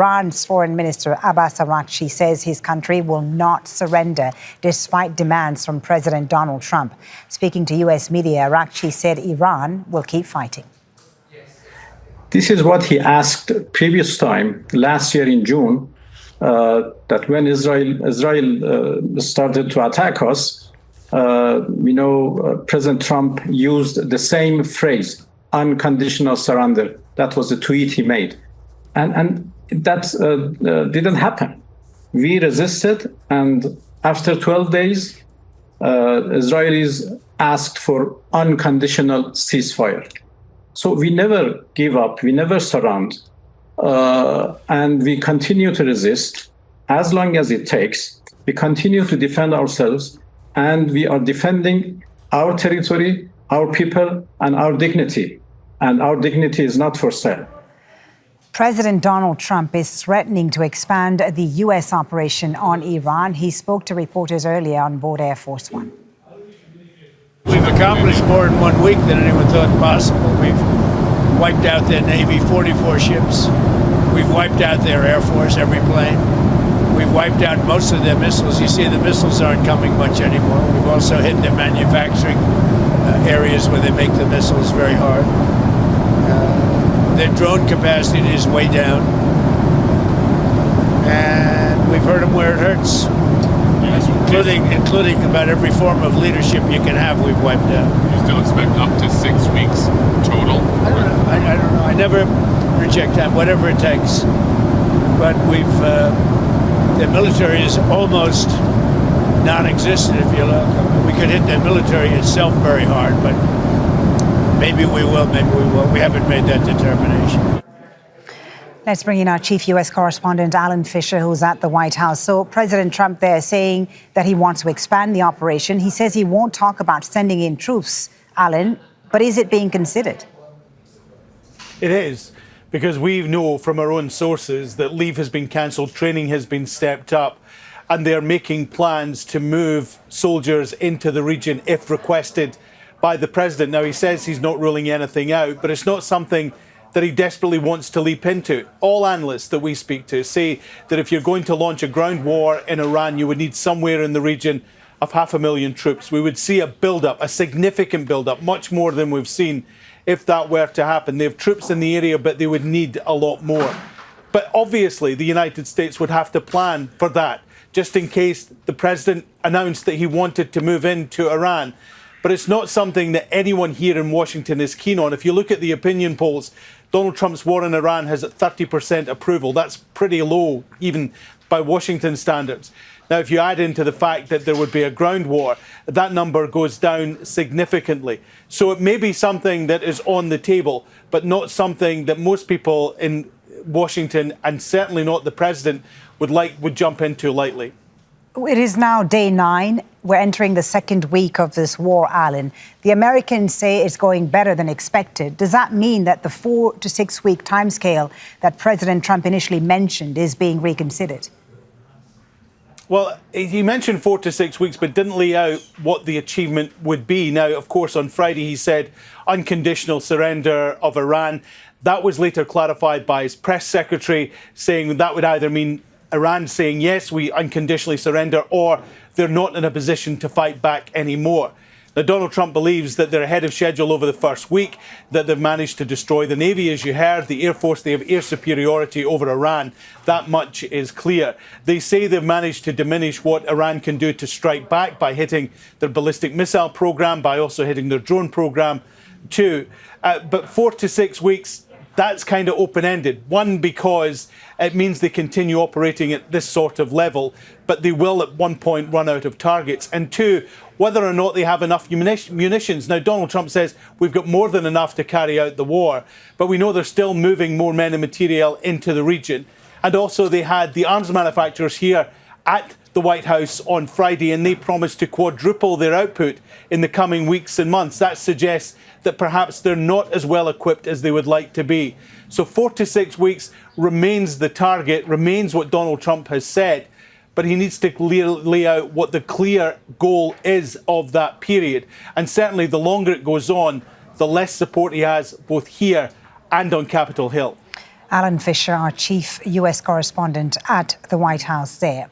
Iran's Foreign Minister Abbas Araghchi says his country will not surrender despite demands from President Donald Trump. Speaking to US media, Araghchi said Iran will keep fighting. This is what he asked previous time, last year in June, that when Israel started to attack us, President Trump used the same phrase, unconditional surrender. That was the tweet he made. And that didn't happen. We resisted, and after 12 days, Israelis asked for unconditional ceasefire. So we never give up, we never surrender, and we continue to resist as long as it takes. We continue to defend ourselves, and we are defending our territory, our people, and our dignity. And our dignity is not for sale. President Donald Trump is threatening to expand the U.S. operation on Iran. He spoke to reporters earlier on board Air Force One. We've accomplished more in 1 week than anyone thought possible. We've wiped out their Navy, 44 ships. We've wiped out their Air Force, every plane. We've wiped out most of their missiles. You see, the missiles aren't coming much anymore. We've also hit their manufacturing areas where they make the missiles very hard. Their drone capacity is way down. And we've hurt them where it hurts. Including about every form of leadership you can have, we've wiped out. You still expect up to 6 weeks total? I don't know. I never reject time, whatever it takes. But the military is almost non-existent, if you look. We could hit the military itself very hard, but maybe we will, maybe we won't. We haven't made that determination. Let's bring in our chief U.S. correspondent, Alan Fisher, who's at the White House. So President Trump there saying that he wants to expand the operation. He says he won't talk about sending in troops, Alan, but is it being considered? It is, because we know from our own sources that leave has been cancelled, training has been stepped up, and they're making plans to move soldiers into the region if requested by the president. Now, he says he's not ruling anything out, but it's not something that he desperately wants to leap into. All analysts that we speak to say that if you're going to launch a ground war in Iran, you would need somewhere in the region of 500,000 troops. We would see a build-up, a significant build-up, much more than we've seen if that were to happen. They have troops in the area, but they would need a lot more. But obviously, the United States would have to plan for that, just in case the president announced that he wanted to move into Iran. But it's not something that anyone here in Washington is keen on. If you look at the opinion polls, Donald Trump's war in Iran has 30% approval. That's pretty low, even by Washington standards. Now, if you add into the fact that there would be a ground war, that number goes down significantly. So it may be something that is on the table, but not something that most people in Washington, and certainly not the president, would jump into lightly. It is now day 9. We're entering the second week of this war, Alan. The Americans say it's going better than expected. Does that mean that the 4 to 6 week timescale that President Trump initially mentioned is being reconsidered? Well, he mentioned 4 to 6 weeks, but didn't lay out what the achievement would be. Now, of course, on Friday, he said unconditional surrender of Iran. That was later clarified by his press secretary, saying that would either mean Iran saying, yes, we unconditionally surrender, or they're not in a position to fight back anymore. Now, Donald Trump believes that they're ahead of schedule over the first week, that they've managed to destroy the Navy, as you heard, the Air Force, they have air superiority over Iran. That much is clear. They say they've managed to diminish what Iran can do to strike back by hitting their ballistic missile program, by also hitting their drone program too. But 4 to 6 weeks, that's kind of open-ended. One, because it means they continue operating at this sort of level, but they will at one point run out of targets. And two, whether or not they have enough munitions. Now, Donald Trump says we've got more than enough to carry out the war, but we know they're still moving more men and material into the region. And also they had the arms manufacturers here at the White House on Friday, and they promised to quadruple their output in the coming weeks and months. That suggests that perhaps they're not as well equipped as they would like to be. So 4 to 6 weeks remains the target, remains what Donald Trump has said, but he needs to lay out what the clear goal is of that period. And certainly the longer it goes on, the less support he has both here and on Capitol Hill. Alan Fisher, our chief US correspondent at the White House there.